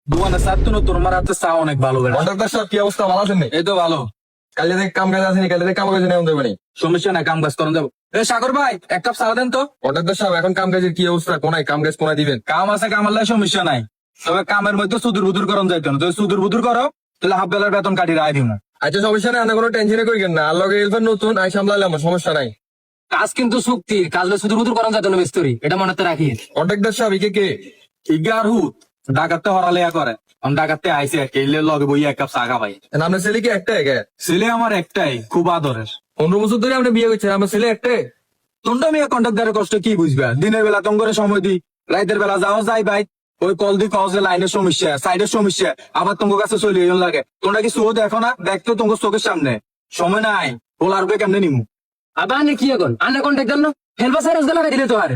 দোকানে চার তো তোমার হাতে চা অনেক ভালো বেটা। কন্ট্রাক্টর সাহেব কি অবস্থা, ভালো আছেন? এই তো ভালো। কাল থেকে কাম কাজ আসেনি, কাল থেকে কাম কাজে নেওয়া যাবে না। সমস্যা নাই, কাম কাজ করেন যাবো। এ সাগর ভাই, এক কাপ চা দেন তো। কন্ট্রাক্টর সাহেব এখন কাম কাজের কি অবস্থা, কোনায় কাম কাজ কোনায় দিবেন? কাম আছে, কাম আল্লাহ সমস্যা নাই। তবে কামের মধ্যে সুদূর বুদুর করন যাইতো না। তুমি সুদূর বুদুর করো তাহলে হাফ বেলার বেতন কাটি রায় দিব না। আচ্ছা সমস্যা নাই, কোনো টেনশনে করিবেন না। আল্লাহকে হেল্পার নতুন আই সামলালে আমার সমস্যা নাই। কাজ কিন্তু চুক্তি, কাজ সুদূর বুদুর করান যাতে না মিস্ত্রি, এটা মনে রাখি। কন্ট্রাক্টর সাহেব একে কে? ইগার হুত ডাকাতে হরালিয়া করে। আমি ডাকাতে আইসি আর কেলে লগে বই এক কাপ চা খাবাই। আপনার ছেলে কি একটাই? ছেলে আমার একটাই, খুব আদরের। 15 বছর ধরে আপনি বিয়ে করছেন, আমার ছেলে একটাই? তোমরা মেয়ে কন্ট্রাক্টরের কষ্ট কি বুঝবা? দিনের বেলা তোম করে সময় দিই, রাতের বেলা যাও যাই ভাই। ওই কল দি কল যে লাইনের সমস্যা, সাইডের সমস্যা, আবার তোমার কাছে চলে লাগে। তোমরা কি চোখ দেখো না? দেখতো তোমার চোখের সামনে সময় নাই। ওল আর কেমনে নিমু? আবার আনে কি এখন? আনে কন্ট্যাক্ট দেন না, হেল্পার সার্ভিস লাগাই দিলে তো আর